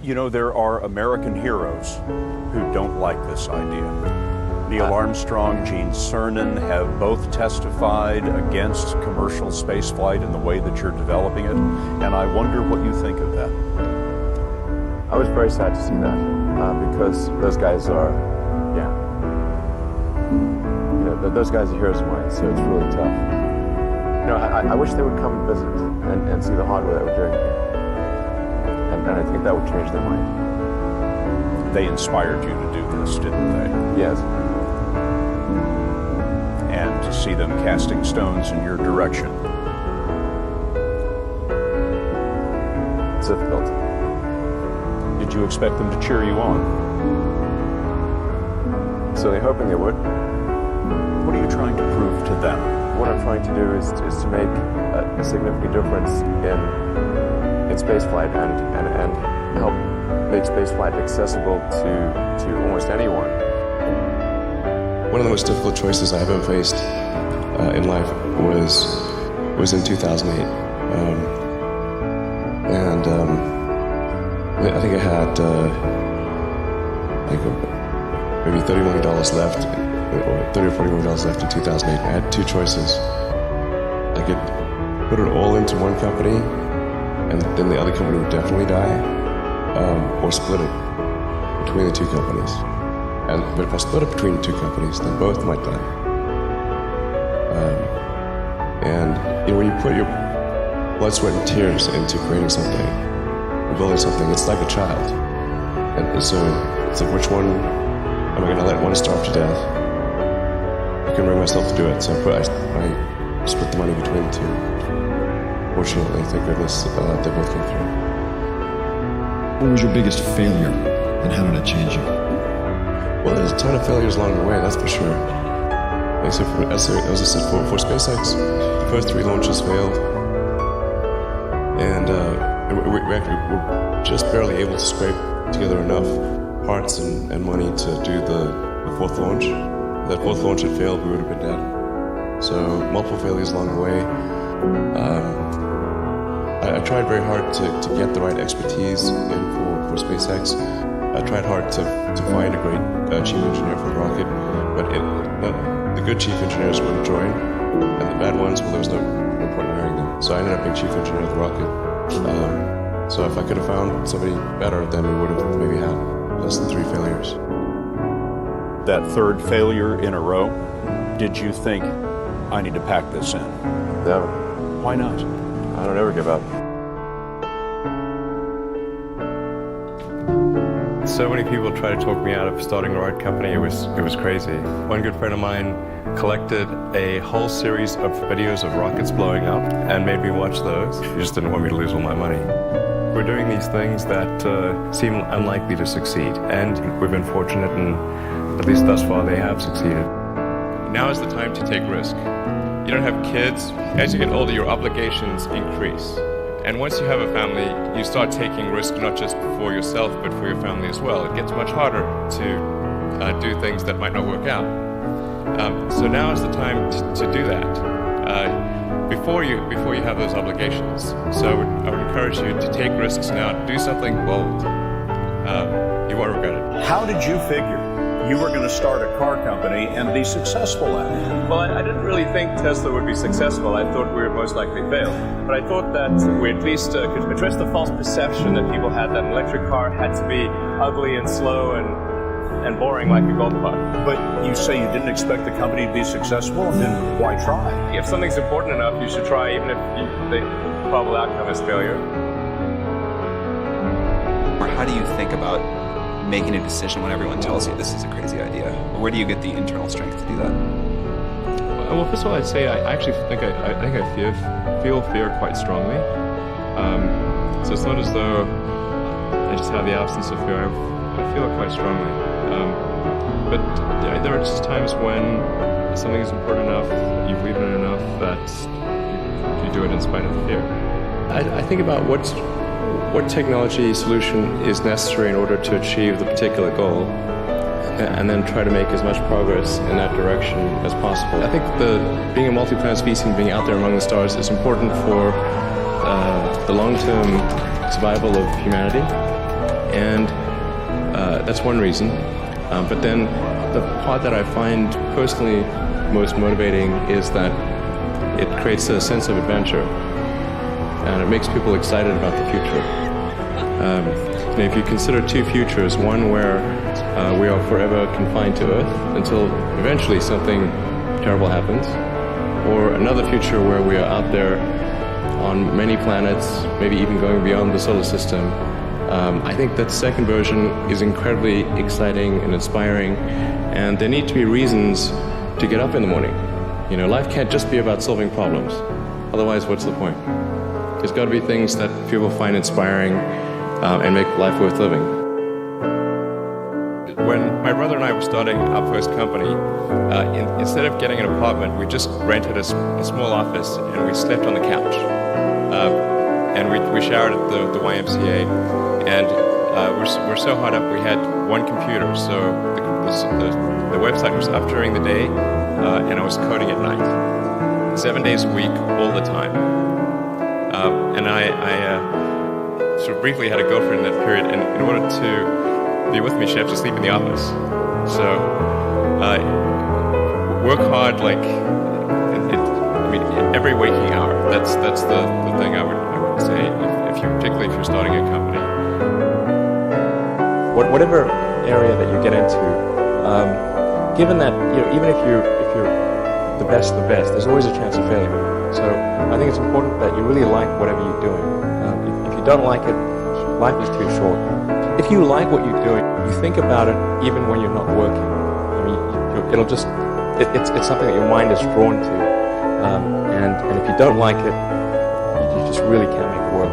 You know, there are American heroes who don't like this idea. Neil Armstrong, Gene Cernan have both testified against commercial spaceflight in the way that you're developing it, and I wonder what you think of that. I was very sad to see that, because those guys are, those guys are heroes of mine, so it's really tough. You know, I wish they would come and visit and see the hardware that we're doing here. And I think that would change their mind. They inspired you to do this, didn't they? Yes. And to see them casting stones in your direction. It's difficult. Did you expect them to cheer you on? So they're hoping they would. What are you trying to prove to them? What I'm trying to do is to make a significant difference in spaceflight and help make spaceflight accessible to almost anyone. One of the most difficult choices I ever faced in life was in 2008. I think I had maybe $30 million left, or $30 or $40 million left in 2008. I had two choices. I could put it all into one company, and then the other company would definitely die, or split it between the two companies. But if I split it between the two companies, then both might die. When you put your blood, sweat, and tears into creating something, or building something, it's like a child. And so it's like, which one am I going to let one starve to death? I couldn't bring myself to do it, so I split the money between the two. Fortunately, thank goodness, they both came through. What was your biggest failure, and how did it change you? Well, there's a ton of failures along the way, that's for sure. As I said, for SpaceX, the first 3 launches failed. And we were just barely able to scrape together enough parts and money to do the 4th launch. If that 4th launch had failed, we would have been dead. So multiple failures along the way. I tried very hard to get the right expertise in for SpaceX. I tried hard to find a great chief engineer for the rocket, but the good chief engineers wouldn't join, and the bad ones, well, there was no point in hiring them. So I ended up being chief engineer of the rocket. So if I could have found somebody better, then we would have maybe had less than 3 failures. That 3rd failure in a row, did you think, I need to pack this in? Never. Why not? I don't ever give up. So many people tried to talk me out of starting a rocket company. It was crazy. One good friend of mine collected a whole series of videos of rockets blowing up and made me watch those. He just didn't want me to lose all my money. We're doing these things that seem unlikely to succeed, and we've been fortunate, and at least thus far they have succeeded. Now is the time to take risk. You don't have kids. As you get older, your obligations increase. And once you have a family, you start taking risk not just for yourself, but for your family as well. It gets much harder to do things that might not work out. So now is the time to do that before you have those obligations. So I would encourage you to take risks now. Do something bold. You won't regret it. How did you figure you were going to start a car company and be successful at it? Well, I didn't really think Tesla would be successful. I thought we would most likely fail. But I thought that we at least could address the false perception that people had that an electric car had to be ugly and slow and boring like a golf cart. But you say you didn't expect the company to be successful, then why try? If something's important enough, you should try, even if the probable outcome is failure. Or how do you think about making a decision when everyone tells you this is a crazy idea? Where do you get the internal strength to do that? Well, first of all, I'd say I actually think I feel fear quite strongly. So it's not as though I just have the absence of fear. I feel it quite strongly. But there are just times when something is important enough, you believe in it enough, that you do it in spite of the fear. I think about what technology solution is necessary in order to achieve the particular goal, and then try to make as much progress in that direction as possible. I think being a multi-planet species and being out there among the stars is important for the long-term survival of humanity, That's one reason. But then the part that I find personally most motivating is that it creates a sense of adventure, and it makes people excited about the future. If you consider two futures, one where we are forever confined to Earth until eventually something terrible happens, or another future where we are out there on many planets, maybe even going beyond the solar system. I think that second version is incredibly exciting and inspiring, and there need to be reasons to get up in the morning. You know, life can't just be about solving problems. Otherwise, what's the point? There's got to be things that people find inspiring and make life worth living. When my brother and I were starting our first company, instead of getting an apartment, we just rented a small office and we slept on the couch. And we showered at the YMCA, and we're so hot up we had one computer, so the website was up during the day, and I was coding at night, 7 days a week, all the time. And I sort of briefly had a girlfriend in that period, and in order to be with me, she had to sleep in the office. So work hard, like every waking hour. That's the thing I would say, particularly if you're starting a company. Whatever area that you get into, given that even if you're the best of the best, there's always a chance of failure. So I think it's important that you really like whatever you're doing. If you don't like it, life is too short. If you like what you're doing, you think about it even when you're not working. I mean, it's something that your mind is drawn to. And if you don't like it, you just really can't make it work.